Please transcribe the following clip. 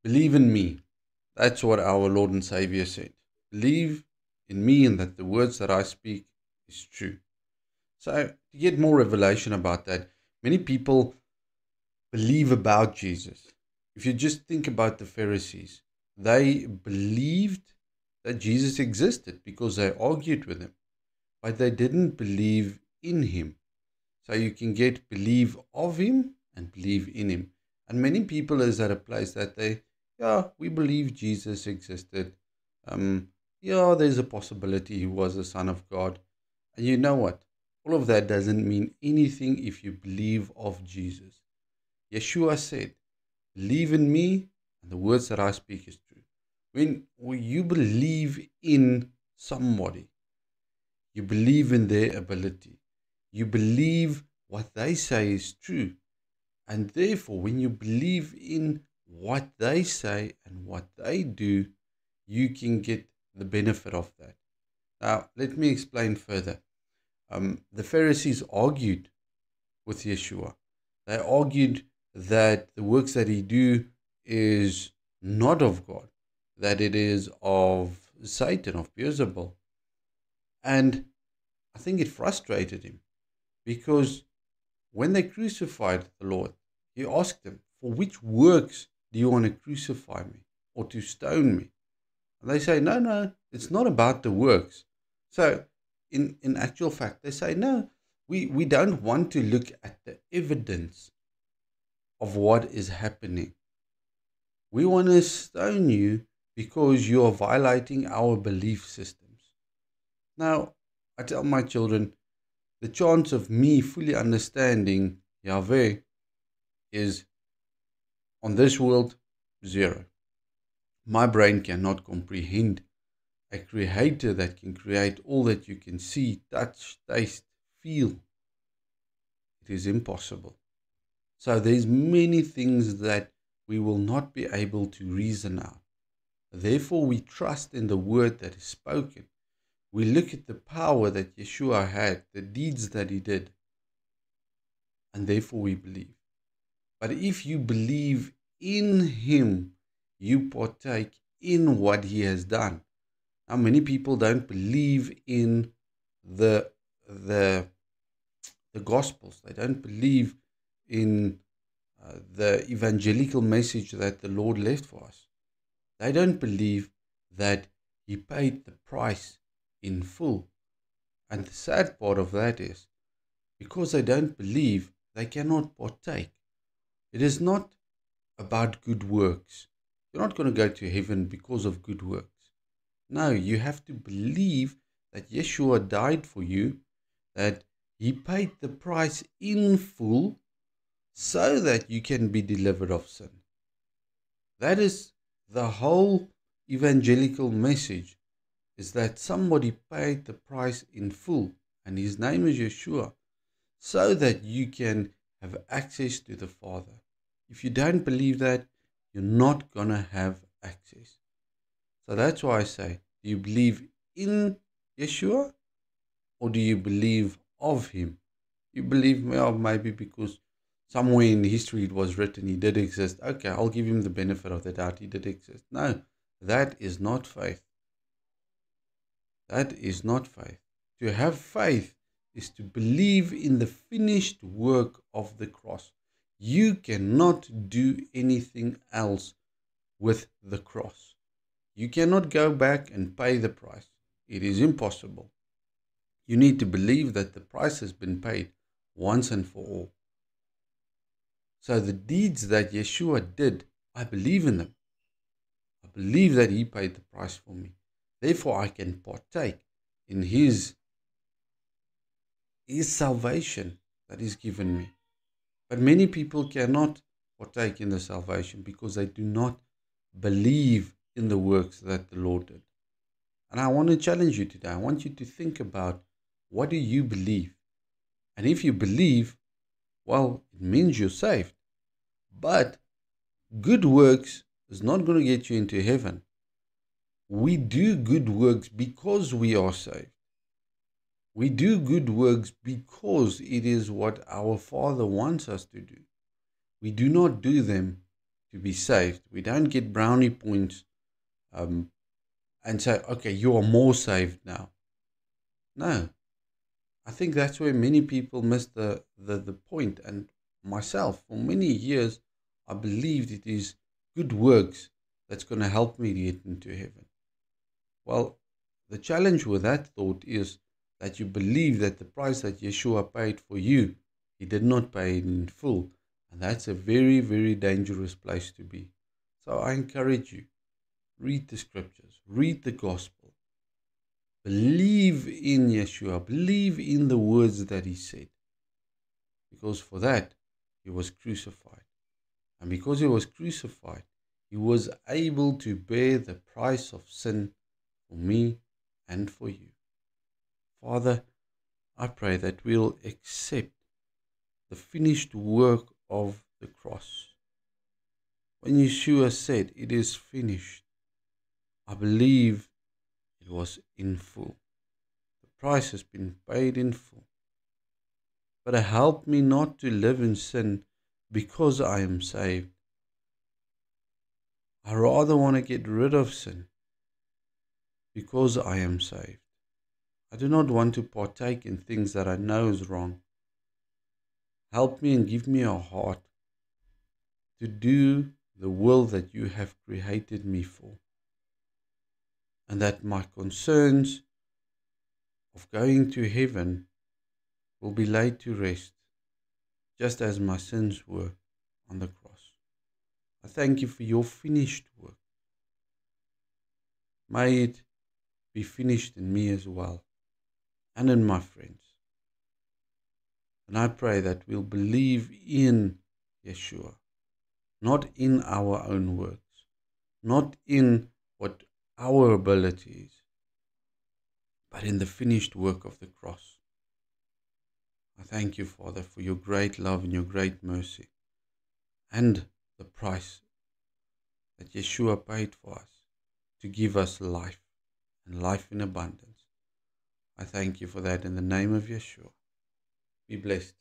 Believe in me. That's what our Lord and Savior said. Believe in me and that the words that I speak is true. So to get more revelation about that, many people believe about Jesus. If you just think about the Pharisees, they believed that Jesus existed because they argued with him, but they didn't believe in him. So you can get believe of him and believe in him. And many people is at a place that yeah, we believe Jesus existed. Um, yeah, there's a possibility he was the Son of God. And you know what? All of that doesn't mean anything if you believe of Jesus. Yeshua said, believe in me, and the words that I speak is true. When you believe in somebody, you believe in their ability. You believe what they say is true. And therefore, when you believe in what they say and what they do, you can get the benefit of that. Now, let me explain further. The Pharisees argued with Yeshua. They argued that the works that he do is not of God, that it is of Satan, of Beelzebul. And I think it frustrated him because when they crucified the Lord, he asked them, for which works do you want to crucify me or to stone me? And they say, no, no, it's not about the works. So in actual fact, they say, no, we don't want to look at the evidence of what is happening. We want to stone you because you are violating our belief systems. Now, I tell my children, the chance of me fully understanding Yahweh is on this world, zero. My brain cannot comprehend a creator that can create all that you can see, touch, taste, feel. It is impossible. So there's many things that we will not be able to reason out. Therefore, we trust in the word that is spoken. We look at the power that Yeshua had, the deeds that he did, and therefore we believe. But if you believe in him, you partake in what he has done. Now, many people don't believe in the the the gospels. They don't believe in the evangelical message that the Lord left for us. They don't believe that he paid the price in full. And the sad part of that is, because they don't believe, they cannot partake. It is not about good works. You're not going to go to heaven because of good works. No, you have to believe that Yeshua died for you, that he paid the price in full so that you can be delivered of sin. That is the whole evangelical message, is that somebody paid the price in full, and his name is Yeshua, so that you can have access to the Father. If you don't believe that, you're not going to have access. So that's why I say, do you believe in Yeshua or do you believe of him? You believe, well, maybe because somewhere in history it was written he did exist. Okay, I'll give him the benefit of the doubt. He did exist. No, that is not faith. That is not faith. To have faith is to believe in the finished work of the cross. You cannot do anything else with the cross. You cannot go back and pay the price. It is impossible. You need to believe that the price has been paid once and for all. So the deeds that Yeshua did, I believe in them. I believe that he paid the price for me. Therefore, I can partake in his salvation that is given me. But many people cannot partake in the salvation because they do not believe in the works that the Lord did. And I want to challenge you today. I want you to think about, what do you believe? And if you believe, well, it means you're saved. But good works is not going to get you into heaven. We do good works because we are saved. We do good works because it is what our Father wants us to do. We do not do them to be saved. We don't get brownie points and say, okay, you are more saved now. No. I think that's where many people miss the point. And myself, for many years, I believed it is good works that's going to help me get into heaven. Well, the challenge with that thought is that you believe that the price that Yeshua paid for you, he did not pay it in full. And that's a very, very dangerous place to be. So I encourage you, read the scriptures, read the gospel, believe in Yeshua, believe in the words that he said. Because for that, he was crucified. And because he was crucified, he was able to bear the price of sin for me and for you. Father, I pray that we'll accept the finished work of the cross. When Yeshua said, "It is finished," I believe it was in full. The price has been paid in full. But help me not to live in sin because I am saved. I rather want to get rid of sin because I am saved. I do not want to partake in things that I know is wrong. Help me and give me a heart to do the will that you have created me for. And that my concerns of going to heaven will be laid to rest, just as my sins were on the cross. I thank you for your finished work. May it be finished in me as well, and in my friends. And I pray that we'll believe in Yeshua, not in our own works, not in what our ability is, but in the finished work of the cross. I thank you, Father, for your great love and your great mercy, and the price that Yeshua paid for us to give us life, and life in abundance. I thank you for that in the name of Yeshua. Be blessed.